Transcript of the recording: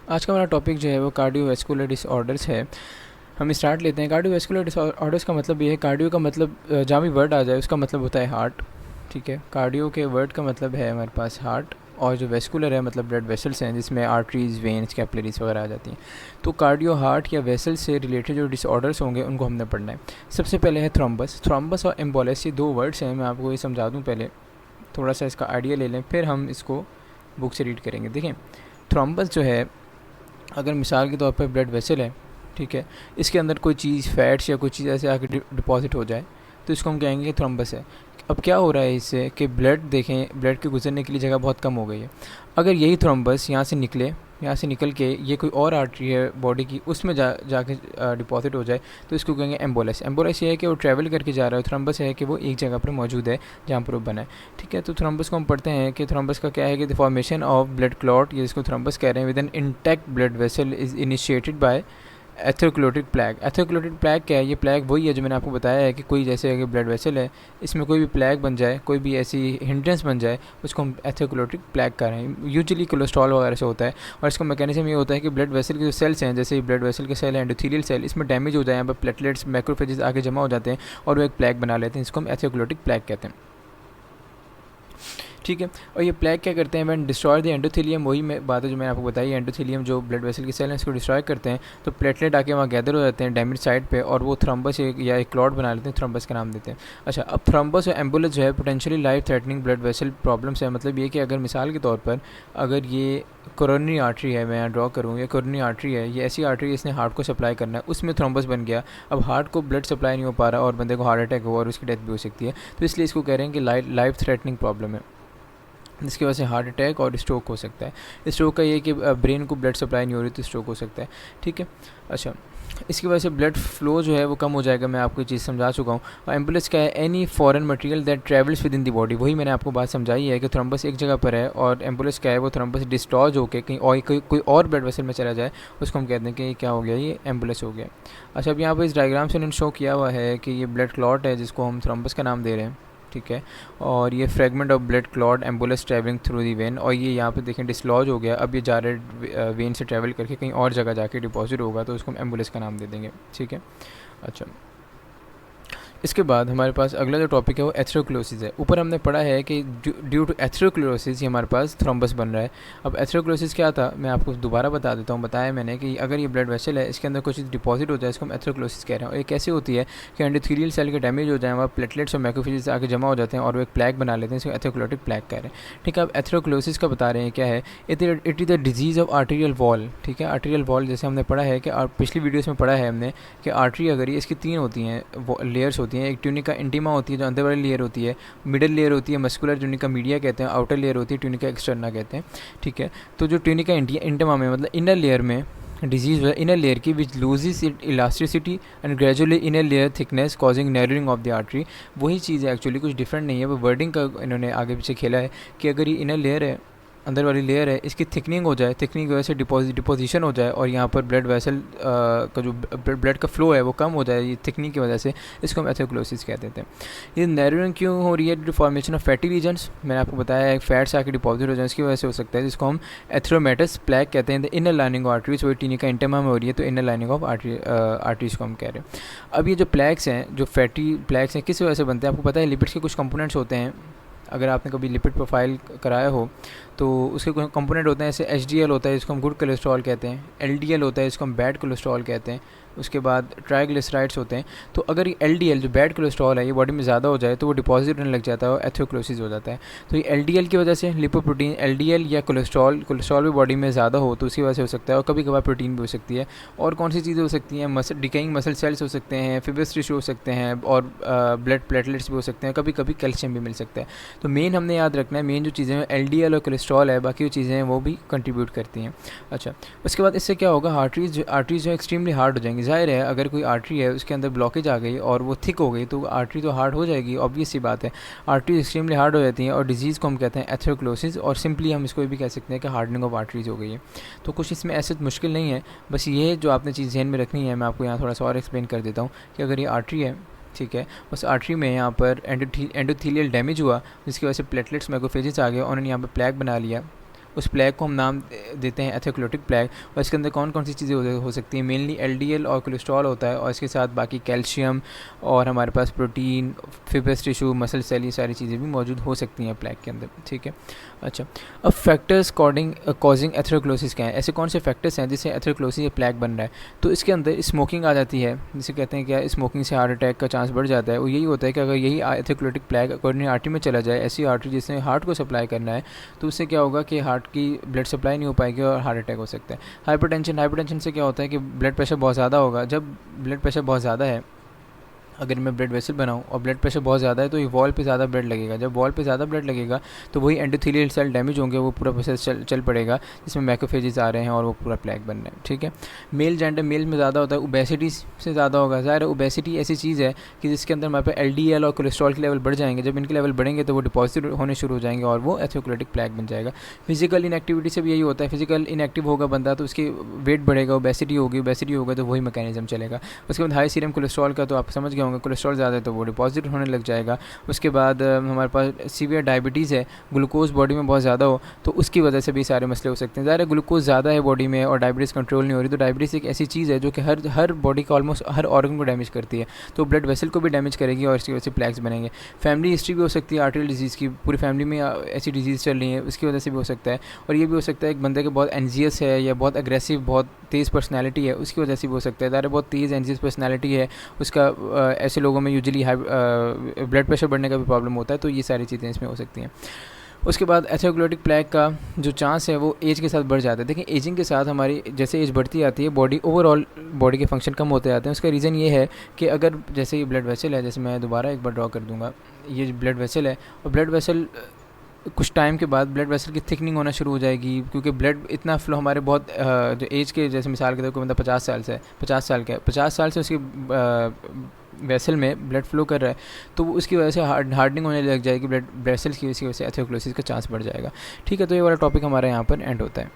आज का हमारा टॉपिक जो है वो कार्डियोवैस्कुलर डिसऑर्डर्स है। हम स्टार्ट लेते हैं। कार्डियोवैस्कुलर डिसऑर्डर्स का मतलब ये है, कार्डियो का मतलब जहाँ भी वर्ड आ जाए उसका मतलब होता है हार्ट। ठीक है, कार्डियो के वर्ड का मतलब है हमारे पास हार्ट, और जो वेस्कुलर है मतलब ब्लड वेसल्स हैं जिसमें आर्टरीज, वेन्स, कैपिलरीज वगैरह आ जाती हैं। तो कार्डियो, हार्ट या वेसल से रिलेटेड जो डिसऑर्डर्स होंगे उनको हमने पढ़ना है। सबसे पहले है थ्रोम्बस। थ्रोम्बस और एम्बोलिस, ये दो वर्ड्स हैं, मैं आपको ये समझा दूँ पहले, थोड़ा सा इसका आइडिया ले लें, फिर हम इसको बुक से रीड करेंगे। देखें, थ्रोम्बस जो है, अगर मिसाल के तौर पर ब्लड वेसल है, ठीक है, इसके अंदर कोई चीज़, फैट्स या कोई चीज़ ऐसे आके डिपॉजिट हो जाए तो इसको हम कहेंगे कि थ्रोम्बस है। अब क्या हो रहा है इससे कि ब्लड, देखें, ब्लड के गुजरने के लिए जगह बहुत कम हो गई है। अगर यही थ्रोम्बस यहाँ से निकले, यहाँ से निकल के ये कोई और आर्टरी है बॉडी की, उसमें जाके डिपॉजिट हो जाए तो इसको कहेंगे एम्बोलस। एम्बोलस ये है कि वो ट्रैवल करके जा रहा है, थ्रोम्बस है कि वो एक जगह पर मौजूद है जहाँ पर वो बना है। ठीक है, तो थ्रोम्बस को हम पढ़ते हैं कि थ्रोम्बस का क्या है कि the formation of blood clot, ये इसको थ्रोम्बस कह रहे हैं, with an intact blood vessel is initiated by atherosclerotic plaque. Atherosclerotic plaque क्या है? ये प्लैग वही है जो मैंने आपको बताया है कि कोई जैसे अगर ब्लड वेसल है, इसमें कोई भी प्लैग बन जाए, कोई भी ऐसी हिंड्रेंस बन जाए, उसको हम एथेरोक्लोटिक प्लैग कह रहे हैं। यूजुअली कोलेस्ट्रॉल वगैरह से होता है, और इसका मैकेनिज्म ये होता है कि ब्लड वेसल के जो सेल्स हैं, जैसे ब्लड वेसल के सेल हैं एंडोथेलियल सेल, इसमें डैमेज हो जाए, यहाँ पर प्लेटलेट्स, मैक्रोफेजेस आगे जमा हो जाते हैं और वो एक प्लैग बना लेते हैं, इसको हम एथेरोक्लोटिक प्लैग कहते हैं। ठीक है, और ये प्लैग क्या करते हैं? व्हेन डिस्ट्रॉय द एंडोथेलियम, वही बात है जो मैंने आपको बताई, एंडोथेलियम जो ब्लड वेसल के सेल हैं इसको डिस्ट्रॉय करते हैं, तो प्लेटलेट आके वहाँ गैदर हो जाते हैं डैमेज साइड पे, और वो थ्रोम्बस या एक क्लॉट बना लेते हैं, थ्रोम्बस का नाम देते हैं। अच्छा, अब थ्रोम्बस और एम्बुलेंस जो है potentially life threatening blood vessel problems है। मतलब ये कि अगर मिसाल के तौर पर अगर ये कोरोनरी आर्टरी है, मैं यहाँ ड्रॉ करूँ, ये कोरोनरी आर्टरी है, ये ऐसी आर्टरी इसने हार्ट को सप्लाई करना है, उसमें थ्रोम्बस बन गया, अब हार्ट को ब्लड सप्लाई नहीं हो पा रहा और बंदे को हार्ट अटैक हुआ और उसकी डेथ भी हो सकती है, तो इसलिए इसको कह रहे हैं कि लाइफ थ्रेटनिंग प्रॉब्लम है, जिसकी वजह से हार्ट अटैक और स्ट्रोक हो सकता है। स्ट्रोक का ये कि ब्रेन को ब्लड सप्लाई नहीं हो रही तो स्ट्रोक हो सकता है। ठीक है, अच्छा, इसकी वजह से ब्लड फ्लो जो है वो कम हो जाएगा, मैं आपको ये चीज़ समझा चुका हूँ। और एम्बुलेंस क्या है? Any foreign material that travels with in the body, वही मैंने आपको बात समझाई है कि थ्रोम्बस एक जगह पर है, और एम्बुलेंस क्या है? वो थ्रोम्बस डिस्टॉर्ज होकर कहीं और कोई और ब्लड वेसल में चला जाए, उसको हम कहते हैं कि ये क्या हो गया, ये एम्बुलेंस हो गया। अच्छा, अब यहाँ पर इस डायग्राम से उन्होंने शो किया हुआ है कि ये ब्लड क्लॉट है जिसको हम थ्रोम्बस का नाम दे रहे हैं। ठीक है, और ये fragment of blood clot ambulance travelling through the when, और ये यहाँ पे देखें डिसलॉज हो गया, अब ये जा रहे वेन से ट्रैवल करके कहीं और जगह जाके डिपॉजिट होगा, तो उसको हम एम्बुलेंस का नाम दे देंगे। ठीक है, अच्छा, इसके बाद हमारे पास अगला जो टॉपिक है वो एथेरोक्लोसिस है। ऊपर हमने पढ़ा है कि ड्यू टू एथेरोक्लोसिस ही हमारे पास थ्रोम्बस बन रहा है। अब एथेरोक्लोसिस क्या था, मैं आपको दोबारा बता देता हूँ। बताया मैंने कि अगर ये ब्लड वेसल है, इसके अंदर कुछ डिपॉजिट हो जाए, इसको हम एथेरोक्लोसिस कह रहे हैं। और ये कैसे होती है कि एंडोथेलियल सेल के डैमेज हो जाए, वहाँ प्लेटलेट्स और मैक्रोफेजेस आके जमा हो जाते हैं और वो एक प्लैग बना लेते हैं, इसको एथेरोक्लोटिक प्लैग कह रहे हैं। ठीक है, अब एथेरोक्लोसिस का बता रहे हैं क्या है? It is the disease of arterial wall. ठीक है, आर्टेरियल वॉल जैसे हमने पढ़ा है कि पिछली वीडियोज़ में पढ़ा है हमने कि आर्टरी अगर ये, इसकी तीन होती हैं, लेयर्स होती हैं। एक ट्यूनिका इंटीमा होती है जो अंदर वाली लेयर होती है, मिडिल लेयर होती है मस्कुलर ट्यूनिका मीडिया कहते हैं, आउटर लेयर होती है ट्यूनिका एक्सटर्ना कहते हैं। ठीक है, तो जो ट्यूनिका इंटीमा में मतलब इनर लेयर में डिजीज़ है इनर लेयर की, which loses it elasticity and gradually inner layer thickness causing narrowing of the artery. वही चीज़ है, एक्चुअली कुछ डिफरेंट नहीं है, वो वर्डिंग का इन्होंने आगे पीछे खेला है कि अगर ये इनर लेयर है, अंदर वाली लेयर है, इसकी थिकनिंग हो जाए, थिकनिंग की वजह से डिपोजिशन हो जाए, और यहाँ पर ब्लड वेसल का जो ब्लड का फ्लो है वो कम हो जाए, ये थिकनिंग की वजह से, इसको हम एथेरोक्लोसिस कहते हैं। ये नैरोइंग क्यों हो रही है? फॉर्मेशन ऑफ फैटी रीजन्स, मैंने आपको बताया है, फैट्स आके डिपॉजिट हो जाए, इसकी वजह से हो सकता है, जिसको हम एथेरोमेटस प्लैग कहते हैं। The inner lining of arteries, वही टीनिका इंटेमा में हो रही है, तो इनर लाइनिंग ऑफ आर्टरीज को हम कह रहे हैं। अब ये जो प्लैग्स हैं, जो फैटी प्लैग्स हैं, किस वजह से बनते हैं? आपको पता है लिपिड्स के कुछ कंपोनेंट्स होते हैं, अगर आपने कभी लिपिड प्रोफाइल कराया हो तो उसके कंपोनेंट होते हैं, जैसे एचडीएल होता है जिसको हम गुड कोलेस्ट्रॉल कहते हैं, एलडीएल होता है जिसको हम बैड कोलेस्ट्रॉल कहते हैं, उसके बाद ट्राइग्लिसराइड्स होते हैं। तो अगर ये एलडीएल जो बैड कोलेस्ट्रॉल है ये बॉडी में ज़्यादा हो जाए तो वो डिपॉजिट होने लग जाता है और एथेरोक्लोसिस हो जाता है। तो ये एलडीएल की वजह से लिपोप्रोटीन, एलडीएल या कोलेस्ट्रॉल भी बॉडी में ज़्यादा हो तो उसकी वजह से हो सकता है, और कभी कभार प्रोटीन भी हो सकती है। और कौन सी चीज़ें हो सकती हैं? मसल डिकेइंग मसल सेल्स हो सकते हैं, फिब्रस टिश्यू हो सकते हैं, और ब्लड प्लेटलेट्स भी हो सकते हैं, कभी कभी कैल्शियम भी मिल सकता है। तो मेन हमने याद रखना है, मेन जो चीज़ें हैं एलडीएल और कोलेस्ट्रॉल है, बाकी जो चीज़ें हैं वो भी कंट्रीब्यूट करती हैं। अच्छा, उसके बाद इससे क्या होगा? आर्टरीज जो एक्सट्रीमली हार्ड हो जाएंगी। जाहिर है अगर कोई आर्टरी है उसके अंदर ब्लॉकेज आ गई और वो थिक हो गई तो आर्टरी तो हार्ड हो जाएगी, ऑब्वियस सी बात है। आर्टरीज एक्सट्रीमली हार्ड हो जाती हैं और डिजीज़ को हम कहते हैं एथेरोक्लोसिस, और सिंपली हम इसको भी कह सकते हैं कि हार्डनिंग ऑफ आर्टरीज हो गई है। तो कुछ इसमें ऐसे मुश्किल नहीं है, बस ये जो आपने चीज़ ध्यान में रखनी है, मैं आपको यहाँ थोड़ा सा और एक्सप्लेन कर देता हूँ कि अगर ये आर्टरी है, ठीक है, उस आर्टरी में यहाँ पर एंडोथेलियल डैमेज हुआ जिसकी वजह से प्लेटलेट्स मैक्रोफेजेस आ गए, उन्होंने यहाँ पर प्लैग बना लिया। उस प्लैग को हम देते हैं एथेरोस्क्लेरोटिक प्लेग। और इसके अंदर कौन कौन सी चीज़ें हो सकती हैं, मेनली एलडीएल और कोलेस्ट्रॉल होता है, और इसके साथ बाकी कैल्शियम और हमारे पास protein, fibrous tissue, muscle cell, ये सारी चीज़ें भी मौजूद हो सकती हैं प्लेग के अंदर, ठीक है। अच्छा, अब फैक्टर्स कॉजिंग एथेरोस्क्लेरोसिस क्या है, ऐसे कौन से फैक्टर्स हैं जिससे एथेरोस्क्लेरोसिस या प्लेग बन रहा है। तो इसके अंदर स्मोकिंग आ जाती है, जिसे कहते हैं क्या, स्मोकिंग से हार्ट अटैक का चांस बढ़ जाता है। और यही होता है कि अगर यही एथेरोस्क्लेरोटिक प्लेग कोरोनरी आर्टरी में चला जाए, ऐसी आर्टरी जिसने हार्ट को सप्लाई करना है, तो उससे क्या होगा कि हार्ट की ब्लड सप्लाई नहीं हो पाएगी और हार्ट अटैक हो सकता है। हाइपरटेंशन से क्या होता है कि ब्लड प्रेशर बहुत ज़्यादा होगा। जब ब्लड प्रेशर बहुत ज़्यादा है, अगर मैं ब्लड वेसल बनाऊँ और ब्लड प्रेशर बहुत ज़्यादा है, तो ये वॉल पे ज़्यादा ब्लड लगेगा। जब वॉल पे ज़्यादा ब्लड लगेगा तो वही एंडोथेलियल सेल डैमेज होंगे, वो पूरा प्रोसेस चल पड़ेगा, जिसमें मैक्रोफेजेस आ रहे हैं और वो पूरा प्लेग बन रहे हैं, ठीक है। मेल में ज़्यादा होता है, ओबेसिटी से ज़्यादा होगा। ज़ाहिर है ओबेसिटी ऐसी चीज़ है कि जिसके अंदर हमारे पास एलडीएल और कोलेस्ट्रॉल के लेवल बढ़ जाएंगे। जब इनके लेवल बढ़ेंगे तो वो डिपॉजिट होने शुरू हो जाएंगे और वो एथेरोस्क्लेरोटिक प्लेग बन जाएगा। फिजिकल इनएक्टिविटी से भी यही होता है, फिजिकल इनएक्टिव होगा बंदा तो उसकी वेट बढ़ेगा, ओबेसिटी होगा तो वही मैकेनिज्म चलेगा। उसके बाद हाई सीरम कोलेस्ट्रॉल का तो आप समझ गए होंगे, कोलेस्ट्रॉल ज़्यादा तो वो डिपॉजिट होने लग जाएगा। उसके बाद हमारे पास सीवियर डायबिटीज़ है, ग्लूकोज बॉडी में बहुत ज़्यादा हो तो उसकी वजह से भी सारे मसले हो सकते हैं। ज़्यादा ग्लूकोज ज़्यादा है बॉडी में और डायबिटीज़ कंट्रोल नहीं हो रही, तो डायबिटीज़ एक ऐसी चीज़ है जो कि हर बॉडी का ऑलमोस्ट हर ऑर्गन को डैमेज करती है, तो ब्लड वेसल को भी डैमेज करेगी और इसकी वजह से प्लेग्स बनेंगे। फैमिली हिस्ट्री भी हो सकती है आर्टरियल डिजीज़ की, पूरी फैमिली में ऐसी डिजीज़ चल रही है, उसकी वजह से भी हो सकता है। और ये भी हो सकता है एक बंदे के बहुत एनजियस है या बहुत अग्रेसिव, बहुत तेज़ पर्सनैलिटी है, उसकी वजह से भी हो सकता है। ज़्यादा बहुत तेज़ एनजियस पर्सनैलिटी है उसका, ऐसे लोगों में यूजुअली ब्लड प्रेशर बढ़ने का भी प्रॉब्लम होता है, तो ये सारी चीज़ें इसमें हो सकती हैं। उसके बाद एथेरोस्क्लेरोटिक प्लेग का जो चांस है वो एज के साथ बढ़ जाता है। देखिए एजिंग के साथ हमारी जैसे एज बढ़ती आती है, ओवरऑल बॉडी के फंक्शन कम होते जाते हैं। उसका रीज़न ये है कि अगर जैसे ये ब्लड वेसल है, जैसे मैं दोबारा एक बार ड्रॉ कर दूँगा, ये ब्लड वेसल है और ब्लड वेसल कुछ टाइम के बाद ब्लड वेसल की थिकनिंग होना शुरू हो जाएगी, क्योंकि ब्लड इतना फ्लो हमारे बहुत जो एज के, जैसे मिसाल के तौर पर बंदा 50 साल से 50 साल का है, 50 साल से उसकी वेसल में ब्लड फ्लो कर रहा है, तो उसकी वजह से हार्डनिंग होने लग जाएगी ब्लड वेसल्स की, इसकी वजह से एथेरोस्क्लेरोसिस का चांस बढ़ जाएगा, ठीक है। तो ये वाला टॉपिक हमारा यहाँ पर एंड होता है।